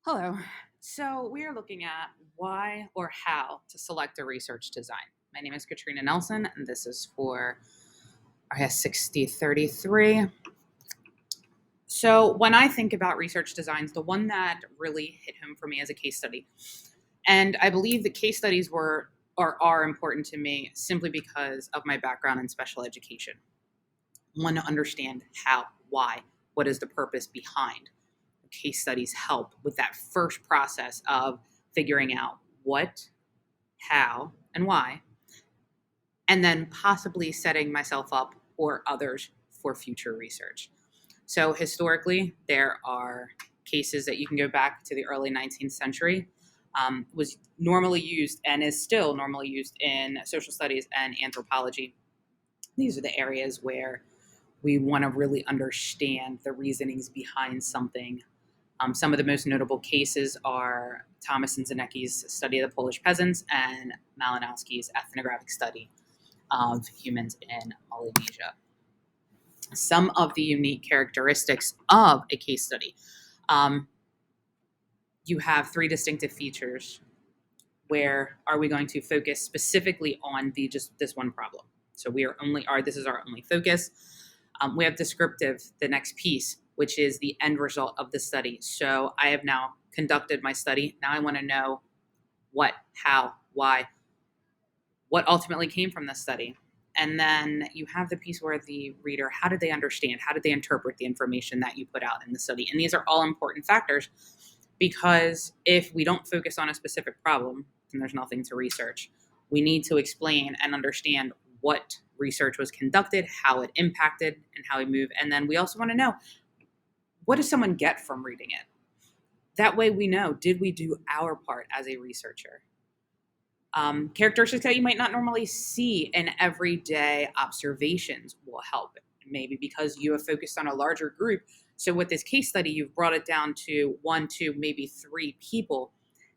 Hello. So we are looking at why or how to select a research design. My name is Katrina Nelson, and this is for RES6033. So when I think about research designs, the one that really hit home for me is a case study. And I believe that case studies were or are important to me simply because of my background in special education. I want to understand how, why, what is the purpose behind. Case studies help with that first process of figuring out what, how, and why, and then possibly setting myself up or others for future research. So, historically, there are cases that you can go back to the early 19th century. Was normally used and is still normally used in social studies and anthropology. These are the areas where we want to really understand the reasonings behind something. Some of the most notable cases are Thomas and Zanecki's study of the Polish peasants and Malinowski's ethnographic study of humans in Melanesia. Some of the unique characteristics of a case study. Um, you have three distinctive features. Where are we going to focus specifically on just this one problem? So this is our only focus. We have descriptive, the next piece, which is the end result of the study. So I have now conducted my study. Now I want to know what, how, why, what ultimately came from the study. And then you have the piece where the reader, how did they understand? How did they interpret the information that you put out in the study? And these are all important factors because if we don't focus on a specific problem, then there's nothing to research. We need to explain and understand what research was conducted, how it impacted, and how we move. And then we also want to know, what does someone get from reading it? That way we know, did we do our part as a researcher? Characteristics that you might not normally see in everyday observations will help, maybe because you have focused on a larger group. So with this case study, you've brought it down to one, two, maybe three people.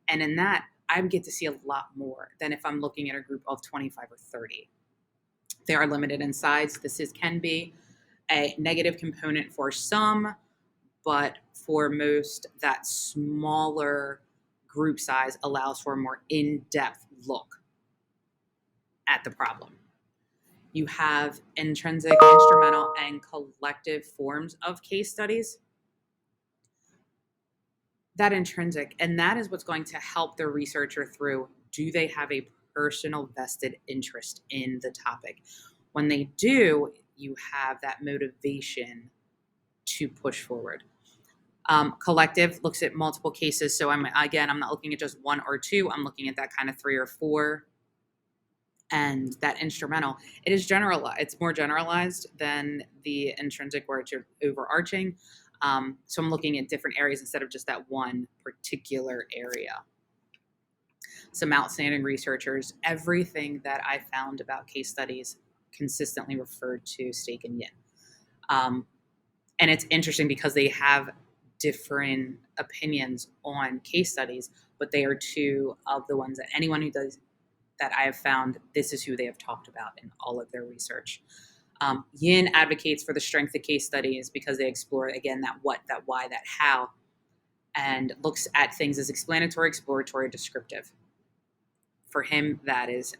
And in that, I get to see a lot more than if I'm looking at a group of 25 or 30. They are limited in size. Can be a negative component for some, but for most, that smaller group size allows for a more in-depth look at the problem. You have intrinsic, instrumental, and collective forms of case studies. That intrinsic, and that is what's going to help the researcher through, do they have a personal vested interest in the topic? When they do, you have that motivation to push forward. Collective looks at multiple cases. So I'm not looking at just one or two. I'm looking at that kind of three or four. And that instrumental, it is generalized. It's more generalized than the intrinsic where it's overarching. So I'm looking at different areas instead of just that one particular area. Some outstanding researchers, everything that I found about case studies consistently referred to Steak and Yin. And it's interesting because they have different opinions on case studies, but they are two of the ones that anyone who does that I have found, this is who they have talked about in all of their research. Yin advocates for the strength of case studies because they explore, again, that what, that why, that how, and looks at things as explanatory, exploratory, descriptive. For him, that is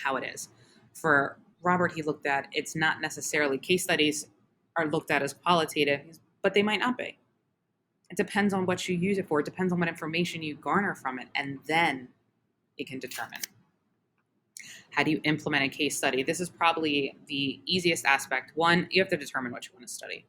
how it is. For Robert, he looked at, it's not necessarily, case studies are looked at as qualitative, but they might not be. It depends on what you use it for. It depends on what information you garner from it, and then it can determine. How do you implement a case study? This is probably the easiest aspect. One, you have to determine what you want to study.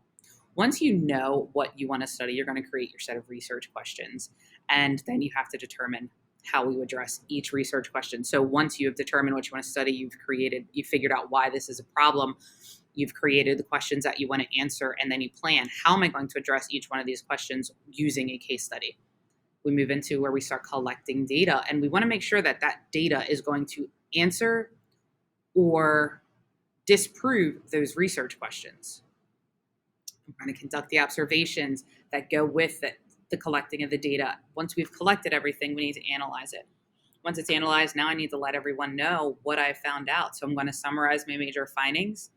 Once you know what you want to study, you're going to create your set of research questions, and then you have to determine how we address each research question. So once you have determined what you want to study, you've figured out why this is a problem, you've created the questions that you want to answer, and then you plan, how am I going to address each one of these questions using a case study? We move into where we start collecting data, and we want to make sure that that data is going to answer or disprove those research questions. We're going to conduct the observations that go with the collecting of the data. Once we've collected everything, we need to analyze it. Once it's analyzed, now I need to let everyone know what I found out. So I'm going to summarize my major findings,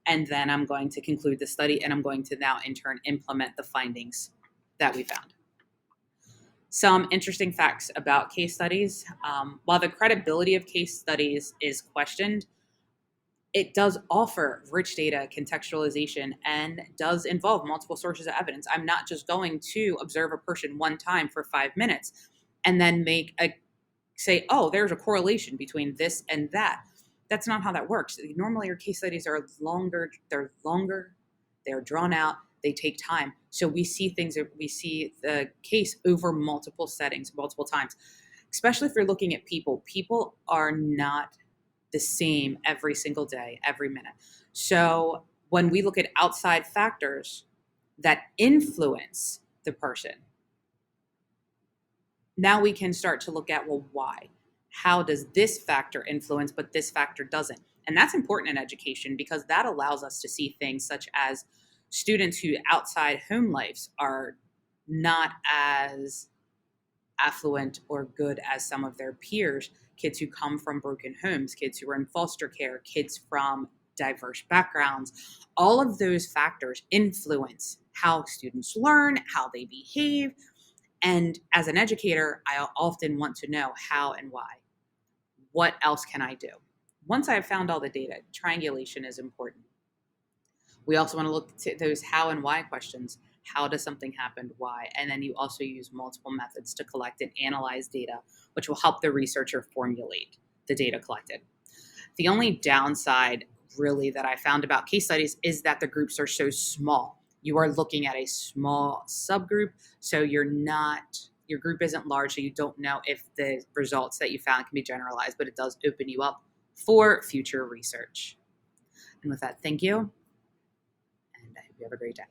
and then I'm going to conclude the study, and I'm going to now in turn implement the findings that we found. Some interesting facts about case studies. While the credibility of case studies is questioned, it does offer rich data contextualization and does involve multiple sources of evidence. I'm not just going to observe a person one time for 5 minutes and then say, oh, there's a correlation between this and that. That's not how that works. Normally, your case studies are longer. They're drawn out. They take time. So we see the case over multiple settings, multiple times. Especially if you're looking at people. People are not the same every single day, every minute. So when we look at outside factors that influence the person, now we can start to look at, well, why? How does this factor influence, but this factor doesn't? And that's important in education because that allows us to see things such as students who outside home lives are not as affluent or good as some of their peers, kids who come from broken homes, kids who are in foster care, kids from diverse backgrounds. All of those factors influence how students learn, how they behave. And as an educator, I often want to know how and why. What else can I do? Once I've found all the data, triangulation is important. We also want to look at those how and why questions. How does something happen? Why? And then you also use multiple methods to collect and analyze data, which will help the researcher formulate the data collected. The only downside, really, that I found about case studies is that the groups are so small. You are looking at a small subgroup, so your group isn't large, so you don't know if the results that you found can be generalized, but it does open you up for future research. And with that, thank you, and I hope you have a great day.